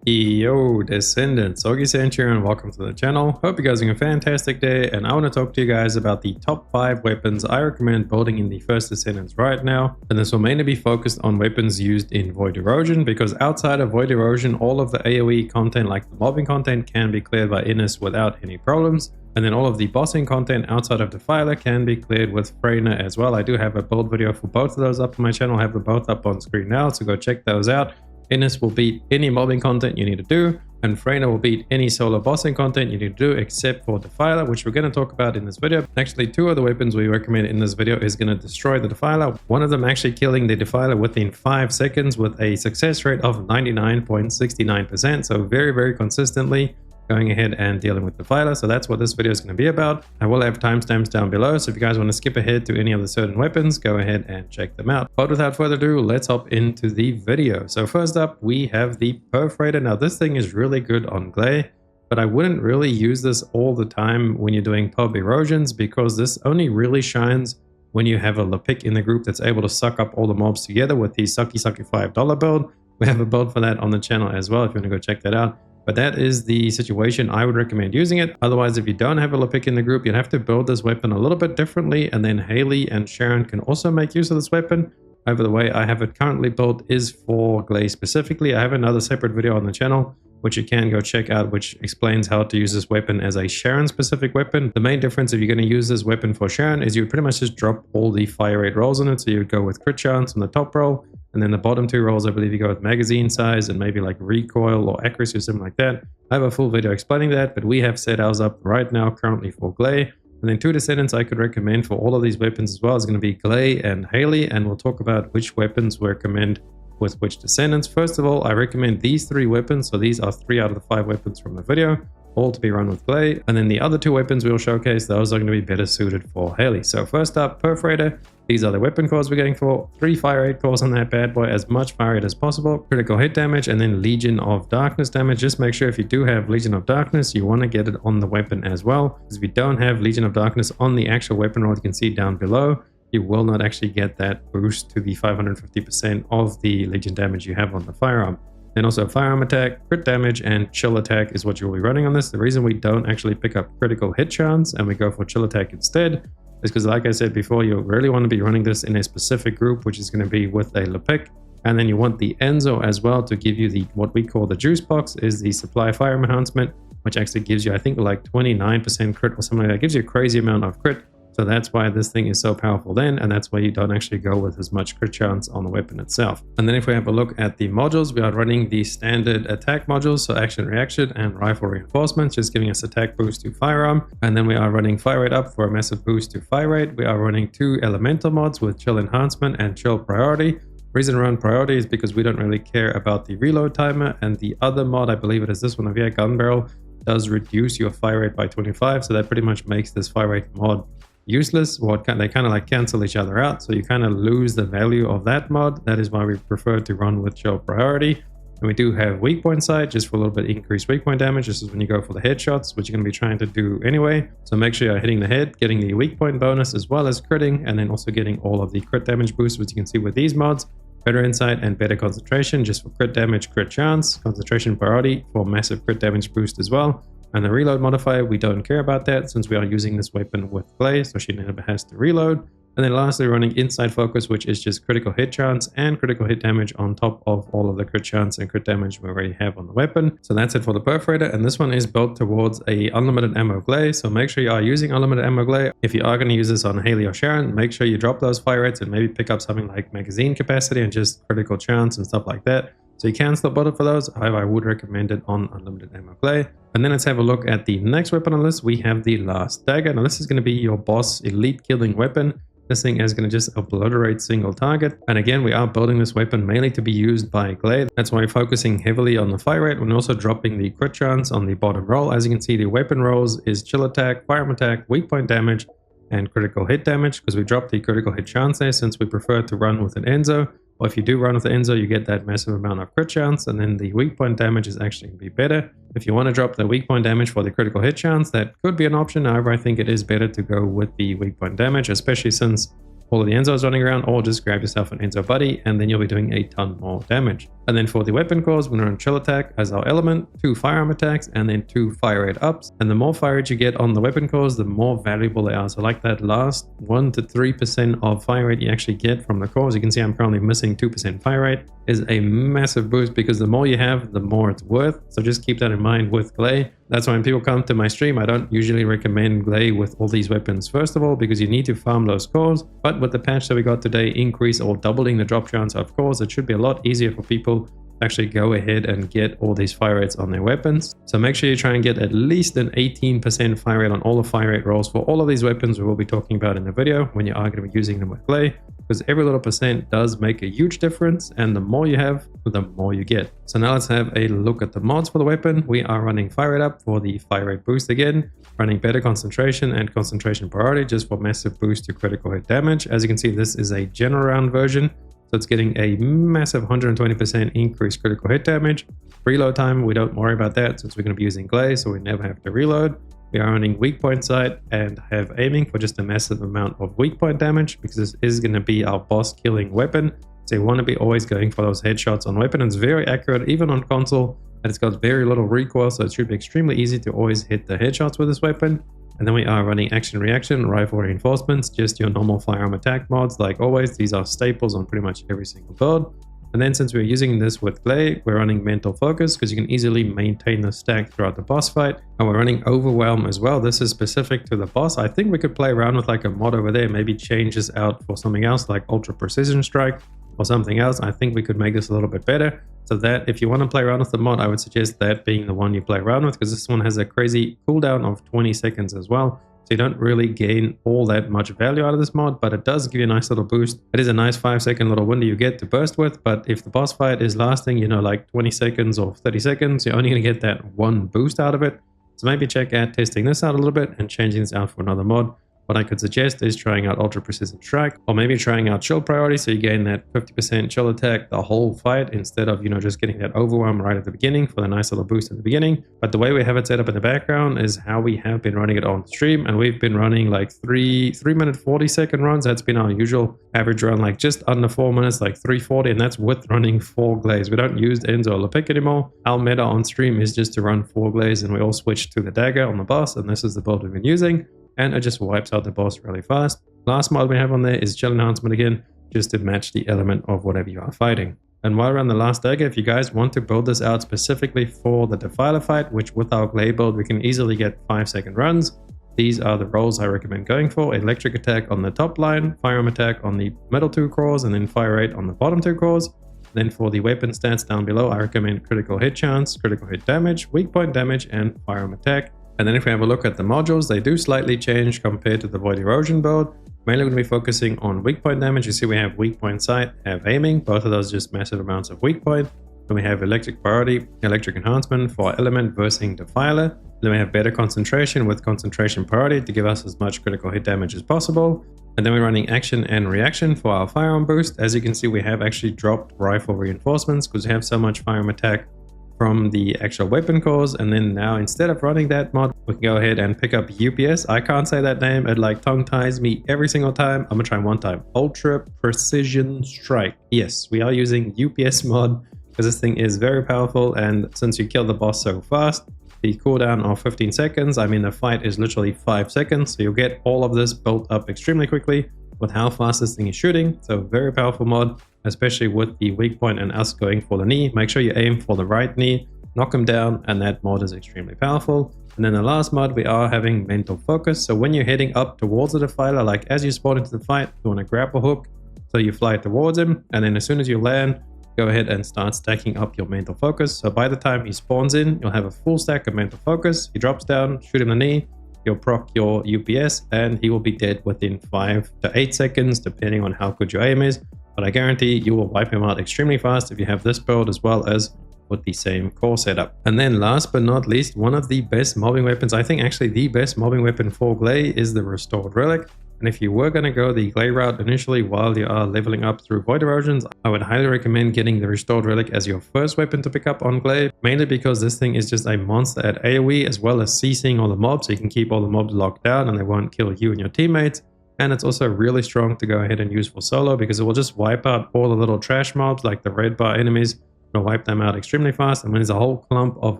Yo, Descendants, Augiesaint here and welcome to the channel. Hope you guys are having a fantastic day, and I want to talk to you guys about the top 5 weapons I recommend building in the first Descendants right now. And this will mainly be focused on weapons used in Void Erosion, because outside of Void Erosion, all of the AoE content like the mobbing content can be cleared by Innis without any problems. And then all of the bossing content outside of Defiler can be cleared with Perforator as well. I do have a build video for both of those up on my channel. I have them both up on screen now, so go check those out. Innis will beat any mobbing content you need to do, and Perforator will beat any solo bossing content you need to do except for Defiler, which we're going to talk about in this video. Actually, 2 of the weapons we recommend in this video is going to destroy the Defiler. One of them actually killing the Defiler within 5 seconds with a success rate of 99.69%, so very consistently going ahead and dealing with Defiler. So that's what this video is going to be about. I will have timestamps down below, so if you guys want to skip ahead to any of the certain weapons, go ahead and check them out. But without further ado, let's hop into the video. So first up, we have the Perforator. Now this thing is really good on Gley, but I wouldn't really use this all the time when you're doing pub erosions, because this only really shines when you have a Lepic in the group that's able to suck up all the mobs together with the sucky $5 build. We have a build for that on the channel as well if you want to go check that out. But that is the situation I would recommend using it. Otherwise, if you don't have a Lepic in the group, you'd have to build this weapon a little bit differently, and then Hailey and Sharon can also make use of this weapon. However, the way I have it currently built is for Gley specifically. I have another separate video on the channel which you can go check out, which explains how to use this weapon as a Sharon specific weapon. The main difference if you're going to use this weapon for Sharon is you pretty much just drop all the fire rate rolls on it. So you would go with crit chance on the top roll, and then the bottom 2 rolls, I believe you go with magazine size and maybe like recoil or accuracy or something like that. I have a full video explaining that, but we have set ours up right now currently for Gley. And then 2 Descendants I could recommend for all of these weapons as well is going to be Gley and Hailey, and we'll talk about which weapons we recommend with which Descendants. First of all, I recommend these 3 weapons. So these are 3 out of the 5 weapons from the video, all to be run with Gley. And then the other 2 weapons we'll showcase, those are going to be better suited for Hailey. So first up, Perforator. These are the weapon cores we're going for. 3 fire rate cores on that bad boy, as much fire rate as possible. Critical hit damage, and then Legion of Darkness damage. Just make sure if you do have Legion of Darkness, you want to get it on the weapon as well. Because if you don't have Legion of Darkness on the actual weapon roll, you can see down below, you will not actually get that boost to the 550% of the Legion damage you have on the firearm. Then also firearm attack, crit damage, and chill attack is what you'll be running on this. The reason we don't actually pick up critical hit chance and we go for chill attack instead is because, like I said before, you really want to be running this in a specific group, which is going to be with a Lepic. And then you want the Enzo as well to give you the what we call the juice box, is the supply firearm enhancement, which actually gives you, I think, like 29% crit or something like that. It gives you a crazy amount of crit. So that's why this thing is so powerful then, and that's why you don't actually go with as much crit chance on the weapon itself. And then if we have a look at the modules, we are running the standard attack modules, so action reaction and rifle reinforcements, just giving us attack boost to firearm. And then we are running fire rate up for a massive boost to fire rate. We are running 2 elemental mods with chill enhancement and chill priority. Reason around priority is because we don't really care about the reload timer, and the other mod, I believe it is this one over here, gun barrel, does reduce your fire rate by 25, so that pretty much makes this fire rate mod useless. Well, they kind of like cancel each other out, so you kind of lose the value of that mod. That is why we prefer to run with chill priority. And we do have weak point sight just for a little bit increased weak point damage. This is when you go for the headshots, which you're going to be trying to do anyway. So make sure you're hitting the head, getting the weak point bonus as well as critting, and then also getting all of the crit damage boosts, which you can see with these mods. Better insight and better concentration just for crit damage, crit chance. Concentration priority for massive crit damage boost as well. And the reload modifier, we don't care about that since we are using this weapon with Gley, so she never has to reload. And then lastly, running inside focus, which is just critical hit chance and critical hit damage on top of all of the crit chance and crit damage we already have on the weapon. So that's it for the Perforator, and this one is built towards a unlimited ammo Gley, so make sure you are using unlimited ammo Gley. If you are going to use this on Hailey or Sharon, make sure you drop those fire rates and maybe pick up something like magazine capacity and just critical chance and stuff like that. So you can still build it for those, however I would recommend it on unlimited ammo Gley. And then let's have a look at the next weapon on the list. We have the last Dagger. Now this is going to be your boss elite killing weapon. This thing is going to just obliterate single target. And again, we are building this weapon mainly to be used by Gley. That's why we're focusing heavily on the fire rate and also dropping the crit chance on the bottom roll. As you can see, the weapon rolls is chill attack, firearm attack, weak point damage, and critical hit damage, because we dropped the critical hit chance there since we prefer to run with an Enzo. Or if you do run with the Enzo, you get that massive amount of crit chance, and then the weak point damage is actually going to be better. If you want to drop the weak point damage for the critical hit chance, that could be an option. However, I think it is better to go with the weak point damage, especially since all of the Enzos running around, or just grab yourself an Enzo buddy and then you'll be doing a ton more damage. And then for the weapon cores, we're going to run chill attack as our element, 2 firearm attacks, and then 2 fire rate ups. And the more fire rate you get on the weapon cores, the more valuable they are. So like that last 1 to 3% of fire rate you actually get from the cores, you can see I'm currently missing 2% fire rate, is a massive boost because the more you have, the more it's worth. So just keep that in mind with Gley. That's why when people come to my stream, I don't usually recommend Gley with all these weapons first of all, because you need to farm those cores. But with the patch that we got today, increase or doubling the drop chance of cores, it should be a lot easier for people to actually go ahead and get all these fire rates on their weapons. So make sure you try and get at least an 18% fire rate on all the fire rate rolls for all of these weapons we will be talking about in the video when you are going to be using them with Gley, because every little percent does make a huge difference, and the more you have, the more you get. So now let's have a look at the mods for the weapon. We are running fire rate up for the fire rate boost again, running better concentration and concentration priority just for massive boost to critical hit damage. As you can see, this is a general round version, so it's getting a massive 120% increased critical hit damage. Reload time, we don't worry about that since we're going to be using Gley, so we never have to reload. We are running weak point sight and have aiming for just a massive amount of weak point damage, because this is going to be our boss killing weapon. So you want to be always going for those headshots on weapon. It's very accurate even on console, and it's got very little recoil, so it should be extremely easy to always hit the headshots with this weapon. And then we are running action reaction, rifle reinforcements, just your normal firearm attack mods like always. These are staples on pretty much every single build. And then since we're using this with Gley, we're running mental focus because you can easily maintain the stack throughout the boss fight. And we're running overwhelm as well. This is specific to the boss. I think we could play around with like a mod over there, maybe change this out for something else like ultra precision strike or something else. I think we could make this a little bit better. So that if you want to play around with the mod, I would suggest that being the one you play around with, because this one has a crazy cooldown of 20 seconds as well. So you don't really gain all that much value out of this mod, but it does give you a nice little boost. It is a nice 5-second little window you get to burst with, but if the boss fight is lasting, you know, like 20 seconds or 30 seconds, you're only going to get that one boost out of it. So maybe check out testing this out a little bit and changing this out for another mod. What I could suggest is trying out Ultra Precision Strike, or maybe trying out Chill Priority, so you gain that 50% chill attack the whole fight instead of, you know, just getting that overwhelm right at the beginning for the nice little boost at the beginning. But the way we have it set up in the background is how we have been running it on stream, and we've been running like 3 minute 40-second runs. That's been our usual average run, like just under 4 minutes, like 3:40, and that's with running 4 Gleys. We don't use Enzo or Lepic anymore. Our meta on stream is just to run 4 Gleys, and we all switch to the Dagger on the boss, and this is the build we've been using. And it just wipes out the boss really fast. Last mod we have on there is Chill Enhancement again, just to match the element of whatever you are fighting. And while we're on the last Dagger, if you guys want to build this out specifically for the Defiler fight, which with our Gley build we can easily get 5-second runs, these are the rolls I recommend going for. Electric attack on the top line, firearm attack on the middle 2 cores, and then fire rate on the bottom 2 cores. Then for the weapon stats down below, I recommend critical hit chance, critical hit damage, weak point damage, and firearm attack. And then if we have a look at the modules, they do slightly change compared to the Void Erosion build. Mainly going to be focusing on weak point damage. You see we have weak point sight, have aiming, both of those just massive amounts of weak point. Then we have electric priority, electric enhancement for element versus Defiler. Then we have better concentration with concentration priority to give us as much critical hit damage as possible. And then we're running action and reaction for our firearm boost. As you can see, we have actually dropped rifle reinforcements because we have so much firearm attack from the actual weapon cores. And then now instead of running that mod, we can go ahead and pick up UPS. I can't say that name, it like tongue ties me every single time. I'm gonna try one time. Ultra Precision Strike. Yes, we are using UPS mod because this thing is very powerful, and since you kill the boss so fast, the cooldown of 15 seconds, I mean the fight is literally 5 seconds, so you'll get all of this built up extremely quickly with how fast this thing is shooting. So very powerful mod, especially with the weak point and us going for the knee. Make sure you aim for the right knee, knock him down, and that mod is extremely powerful. And then the last mod, we are having mental focus. So when you're heading up towards the Defiler, like as you spawn into the fight, you want to grab a hook, so you fly towards him, and then as soon as you land, go ahead and start stacking up your mental focus. So by the time he spawns in, you'll have a full stack of mental focus. He drops down, shoot him in the knee, you'll proc your UPS, and he will be dead within 5 to 8 seconds, depending on how good your aim is. But I guarantee you will wipe him out extremely fast if you have this build as well as with the same core setup. And then last but not least, one of the best mobbing weapons, I think actually the best mobbing weapon for Gley, is the Restored Relic. And if you were going to go the Gley route initially while you are leveling up through Void Erosions, I would highly recommend getting the Restored Relic as your first weapon to pick up on Gley, mainly because this thing is just a monster at AoE as well as CCing all the mobs, so you can keep all the mobs locked down and they won't kill you and your teammates. And it's also really strong to go ahead and use for solo because it will just wipe out all the little trash mobs like the red bar enemies. It'll wipe them out extremely fast. And when there's a whole clump of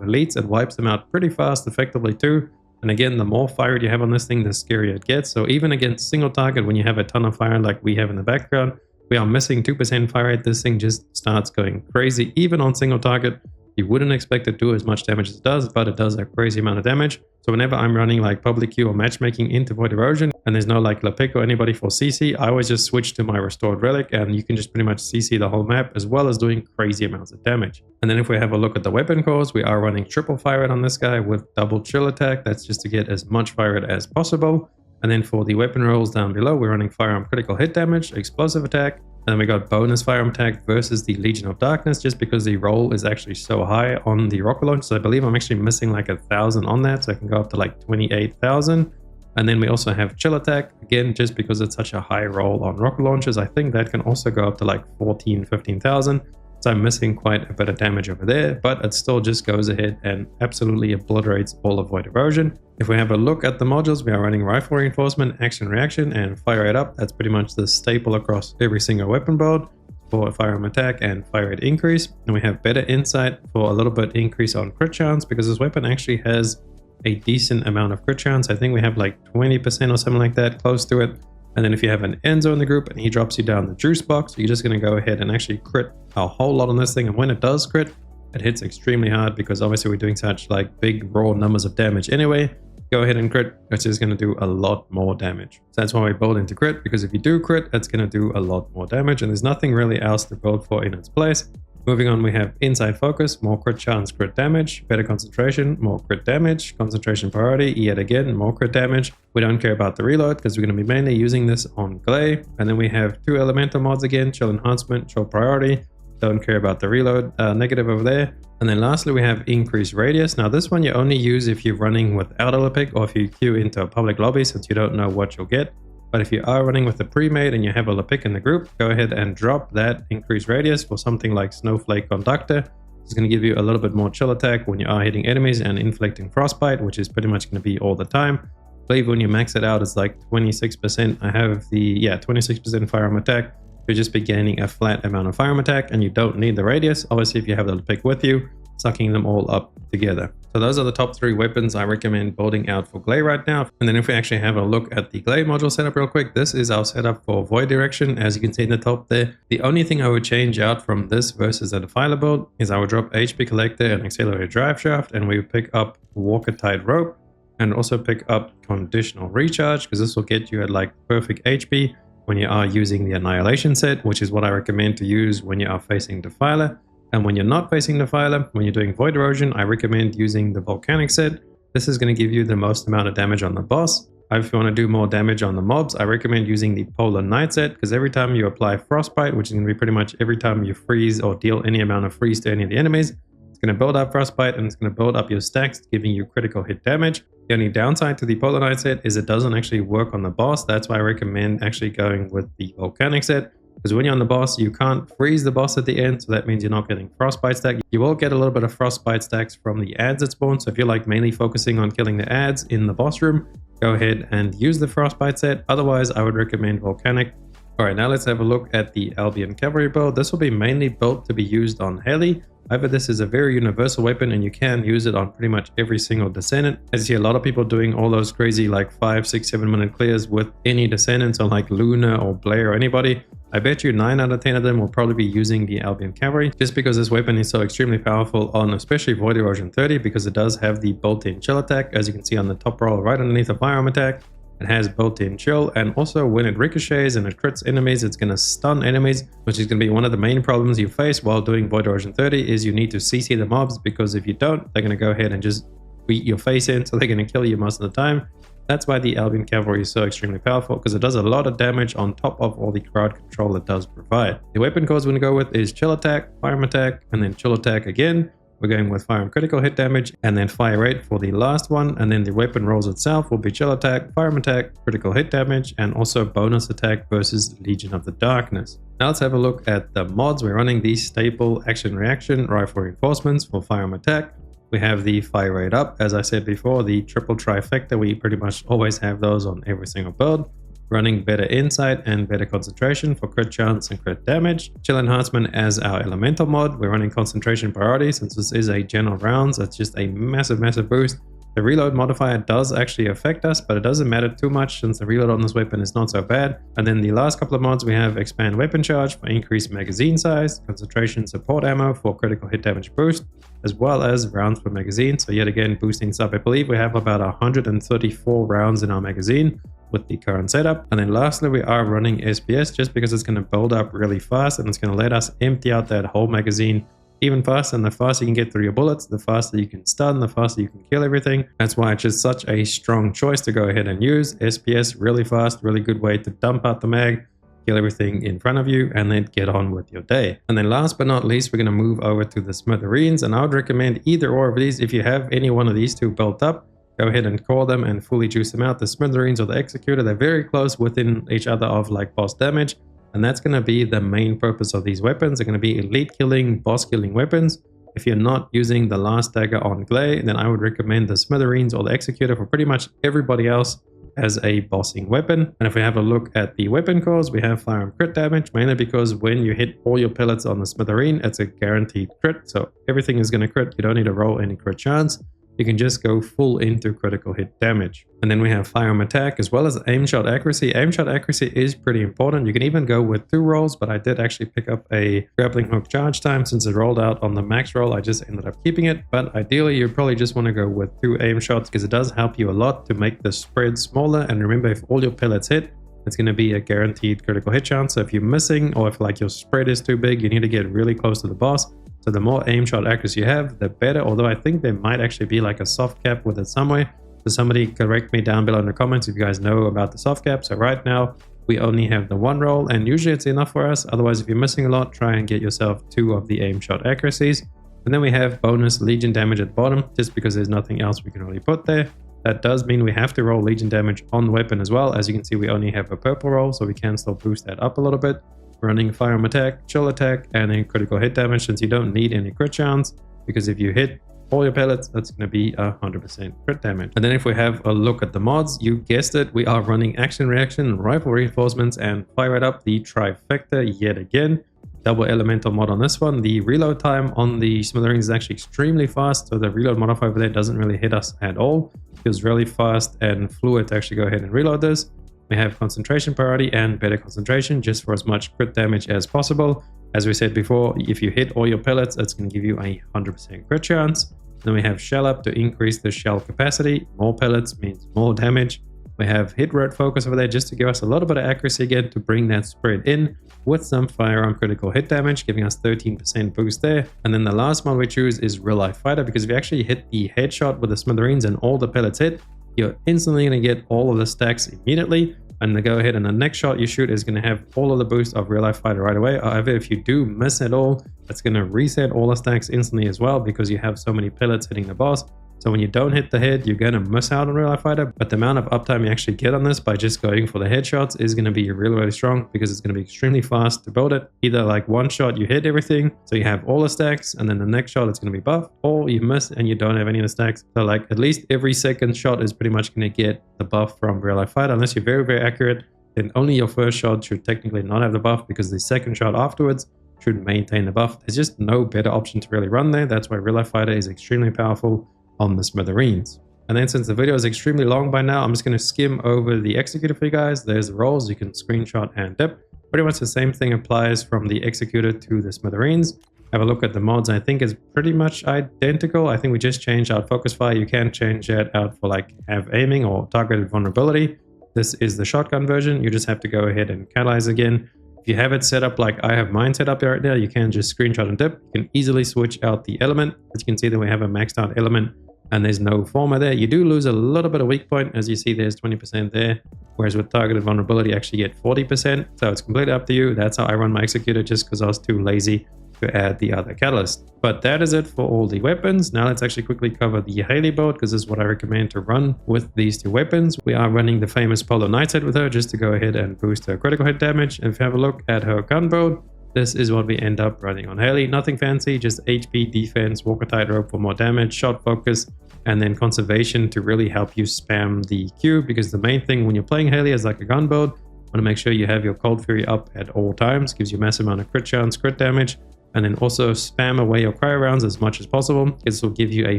elites, it wipes them out pretty fast effectively too. And again, the more fire you have on this thing, the scarier it gets. So even against single target, when you have a ton of fire like we have in the background, we are missing 2% fire rate. This thing just starts going crazy. Even on single target, you wouldn't expect it to do as much damage as it does, but it does a crazy amount of damage. So whenever I'm running like public queue or matchmaking into Void Erosion, and there's no like Lepic or anybody for CC, I always just switch to my restored Relic, and you can just pretty much CC the whole map, as well as doing crazy amounts of damage. And then if we have a look at the weapon cores, we are running triple fire rate on this guy with double chill attack. That's just to get as much fire rate as possible. And then for the weapon rolls down below, we're running firearm critical hit damage, explosive attack, and then we got bonus firearm attack versus the Legion of Darkness, just because the roll is actually so high on the rocket launch. So I believe I'm actually missing like 1,000 on that, so I can go up to like 28,000. And then we also have chill attack, again, just because it's such a high roll on rocket launches. I think that can also go up to like 14, 15,000. So I'm missing quite a bit of damage over there, but it still just goes ahead and absolutely obliterates all of Void Erosion. If we have a look at the modules, we are running Rifle Reinforcement, Action Reaction, and Fire Rate Up. That's pretty much the staple across every single weapon build for firearm attack and fire rate increase. And we have Better Insight for a little bit increase on crit chance, because this weapon actually has a decent amount of crit chance. I think we have like 20% or something like that, close to it. And then if you have an Enzo in the group and he drops you down the juice box, you're just going to go ahead and actually crit a whole lot on this thing. And when it does crit, it hits extremely hard, because obviously we're doing such like big raw numbers of damage anyway. Go ahead and crit, which is going to do a lot more damage. So that's why we build into crit, because if you do crit, it's going to do a lot more damage, and there's nothing really else to build for in its place. Moving on, we have Inside Focus, more crit chance, crit damage, better concentration, more crit damage, concentration priority, yet again, more crit damage. We don't care about the reload because we're going to be mainly using this on Gley. And then we have 2 elemental mods again, chill enhancement, chill priority. Don't care about the reload, negative over there. And then lastly, we have increased radius. Now this one you only use if you're running without a Lepic, or if you queue into a public lobby, since you don't know what you'll get. But if you are running with a pre-made and you have a Lepic in the group, go ahead and drop that increased radius for something like Snowflake Conductor. It's going to give you a little bit more chill attack when you are hitting enemies and inflicting frostbite, which is pretty much going to be all the time. I believe when you max it out, it's like 26%. I have the 26% firearm attack. You'll just be gaining a flat amount of firearm attack, and you don't need the radius. Obviously, if you have the Lepic with you, sucking them all up together. So those are the top 3 weapons I recommend building out for Gley right now. And then if we actually have a look at the Gley module setup real quick, this is our setup for Void Direction. As you can see in the top there, the only thing I would change out from this versus the Defiler build is I would drop HP Collector and Accelerated Drive Shaft, and we would pick up Walker Tied Rope, and also pick up Conditional Recharge, because this will get you at like perfect HP when you are using the Annihilation set, which is what I recommend to use when you are facing Defiler. And when you're not facing Defiler, when you're doing Void Erosion, I recommend using the Volcanic set. This is going to give you the most amount of damage on the boss. If you want to do more damage on the mobs, I recommend using the Polar Night set, because every time you apply Frostbite, which is going to be pretty much every time you freeze or deal any amount of freeze to any of the enemies, it's going to build up Frostbite and it's going to build up your stacks, giving you critical hit damage. The only downside to the Polar Night set is it doesn't actually work on the boss. That's why I recommend actually going with the Volcanic set, because when you're on the boss, you can't freeze the boss at the end, so that means you're not getting Frostbite stack. You will get a little bit of Frostbite stacks from the ads that spawn, so if you're like mainly focusing on killing the ads in the boss room, go ahead and use the Frostbite set. Otherwise, I would recommend Volcanic. Alright, now let's have a look at the Albion Cavalry build. This will be mainly built to be used on Hailey. However, this is a very universal weapon and you can use it on pretty much every single Descendant. As you see a lot of people doing all those crazy like 5, 6, 7 minute clears with any Descendants on like Luna or Blair or anybody. I bet you 9 out of 10 of them will probably be using the Albion Cavalry, just because this weapon is so extremely powerful on especially Void Erosion 30, because it does have the built-in chill attack, as you can see on the top roll right underneath the firearm attack. It has built-in chill, and also when it ricochets and it crits enemies, it's going to stun enemies, which is going to be one of the main problems you face while doing Void Erosion 30, is you need to CC the mobs, because if you don't, they're going to go ahead and just beat your face in, so they're going to kill you most of the time. That's why the Albion Cavalry is so extremely powerful, because it does a lot of damage on top of all the crowd control it does provide. The weapon cores we're going to go with is chill attack, firearm attack, and then chill attack again. We're going with firearm critical hit damage and then fire rate for the last one, and then the weapon rolls itself will be chill attack, firearm attack, critical hit damage, and also bonus attack versus Legion of the Darkness. Now let's have a look at the mods. We're running the staple action reaction rifle reinforcements for firearm attack. We have the fire rate up, as I said before, the triple trifecta. We pretty much always have those on every single build. running better insight and better concentration for crit chance and crit damage. Chill enhancement as our elemental mod. We're running concentration priority since this is a general rounds. That's just a massive boost. The reload modifier does actually affect us, but it doesn't matter too much since the reload on this weapon is not so bad. And then the last couple of mods, we have expand weapon charge for increased magazine size, concentration support ammo for critical hit damage boost, as well as rounds per magazine. So yet again, boosting this up. I believe we have about 134 rounds in our magazine with the current setup. And then lastly, we are running SPS just because it's going to build up really fast and it's going to let us empty out that whole magazine even faster. And the faster you can get through your bullets, the faster you can stun, the faster you can kill everything. That's why it's just such a strong choice to go ahead and use SPS. Really fast, really good way to dump out the mag, kill everything in front of you, and then get on with your day. And then last but not least, we're going to move over to the Smithereens, and I would recommend either or of these. If you have any one of these two built up, go ahead and core them and fully juice them out. The Smithereens or the Executor, they're very close within each other of like boss damage. And that's going to be the main purpose of these weapons. They're going to be elite killing, boss killing weapons. If you're not using the last dagger on Gley, then I would recommend the Smithereens or the Executor for pretty much everybody else as a bossing weapon. And if we have a look at the weapon cores, we have firearm crit damage, mainly because when you hit all your pellets on the Smithereen, it's a guaranteed crit. So everything is going to crit. You don't need to roll any crit chance. You can just go full into critical hit damage. And then we have firearm attack as well as aim shot accuracy. Aim shot accuracy is pretty important. You can even go with 2 rolls, but I did actually pick up a grappling hook charge time since it rolled out on the max roll. I just ended up keeping it, but ideally you probably just want to go with 2 aim shots because it does help you a lot to make the spread smaller. And remember, if all your pellets hit, it's going to be a guaranteed critical hit chance. So if you're missing or if like your spread is too big, you need to get really close to the boss. So the more aim shot accuracy you have, the better. Although I think there might actually be like a soft cap with it somewhere. So somebody correct me down below in the comments if you guys know about the soft cap. So right now we only have the 1 roll and usually it's enough for us. Otherwise, if you're missing a lot, try and get yourself 2 of the aim shot accuracies. And then we have bonus legion damage at the bottom just because there's nothing else we can really put there. That does mean we have to roll legion damage on the weapon as well. As you can see, we only have a purple roll, so we can still boost that up a little bit. Running firearm attack, chill attack, and then critical hit damage since you don't need any crit chance, because if you hit all your pellets, that's going to be 100% crit damage. And then if we have a look at the mods, you guessed it, we are running action reaction, rifle reinforcements, and fire it up the trifecta yet again. Double elemental mod on this one. The reload time on the Smithereens is actually extremely fast, so the reload modifier over there doesn't really hit us at all. It feels really fast and fluid to actually go ahead and reload this. We have concentration priority and better concentration just for as much crit damage as possible. As we said before, if you hit all your pellets, it's going to give you a 100% crit chance. Then we have shell up to increase the shell capacity. More pellets means more damage. We have hit rate focus over there just to give us a little bit of accuracy again to bring that spread in with some firearm critical hit damage, giving us 13% boost there. And then the last one we choose is real life fighter, because if you actually hit the headshot with the Smithereens and all the pellets hit, you're instantly going to get all of the stacks immediately. And the go ahead and the next shot you shoot is going to have all of the boost of real life fighter right away. However, if you do miss at all, it's going to reset all the stacks instantly as well because you have so many pellets hitting the boss. So when you don't hit the head, you're going to miss out on real life fighter. But the amount of uptime you actually get on this by just going for the headshots is going to be really strong because it's going to be extremely fast to build it. Either like one shot you hit everything, so you have all the stacks, and then the next shot it's going to be buffed, or you miss and you don't have any of the stacks. So like at least every second shot is pretty much going to get the buff from real life fighter. Unless you're very accurate, then only your first shot should technically not have the buff because the second shot afterwards should maintain the buff. There's just no better option to really run there. That's why real life fighter is extremely powerful on the Smithereens. And then since the video is extremely long by now, I'm just going to skim over the Executor for you guys. There's the rolls you can screenshot and dip. Pretty much the same thing applies from the Executor to the Smithereens. Have a look at the mods. I think it's pretty much identical. I think we just changed out focus fire. You can change that out for like have aiming or targeted vulnerability. This is the shotgun version. You just have to go ahead and catalyze again. If you have it set up like I have mine set up right now, you can just screenshot and dip. You can easily switch out the element. As you can see that we have a maxed out element and there's no former there. You do lose a little bit of weak point. As you see, there's 20% there. Whereas with targeted vulnerability, you actually get 40%. So it's completely up to you. That's how I run my Executor just because I was too lazy to add the other catalyst. But that is it for all the weapons. Now let's actually quickly cover the Hailey build because this is what I recommend to run with these two weapons. We are running the famous Polo Knight set with her just to go ahead and boost her critical hit damage. And if you have a look at her gun build, this is what we end up running on Hailey. Nothing fancy, just HP, defense, walker tightrope for more damage, shot focus, and then conservation to really help you spam the Q, because the main thing when you're playing Hailey is like a gun build, want to make sure you have your Cold Fury up at all times. Gives you massive amount of crit chance, crit damage, and then also spam away your cryo rounds as much as possible. This will give you a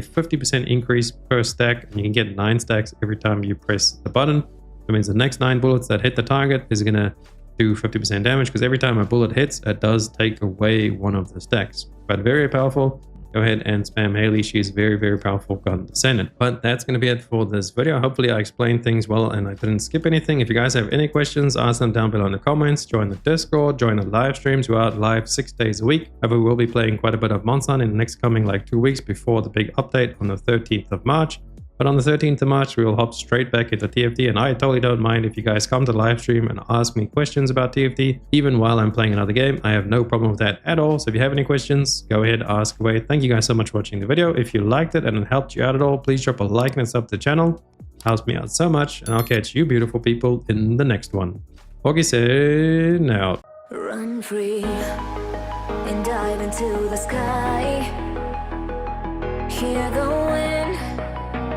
50% increase per stack, and you can get 9 stacks every time you press the button. That means the next 9 bullets that hit the target is going to do 50% damage, because every time a bullet hits, it does take away one of the stacks. But very powerful. Go ahead and spam Hailey. She's very, very powerful gun Descendant. But that's going to be it for this video. Hopefully I explained things well and I didn't skip anything. If you guys have any questions, ask them down below in the comments. Join the Discord, join the live streams. We're out live 6 days a week. However, we'll be playing quite a bit of Monsan in the next coming like 2 weeks before the big update on the 13th of March. But on the 13th of March, we will hop straight back into TFT, and I totally don't mind if you guys come to the live stream and ask me questions about TFT, even while I'm playing another game. I have no problem with that at all. So if you have any questions, go ahead, ask away. Thank you guys so much for watching the video. If you liked it and it helped you out at all, please drop a like and sub to the channel. Helps me out so much, and I'll catch you beautiful people in the next one. Augiesaint out. Run free and dive into the sky. Hear the wind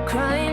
crying.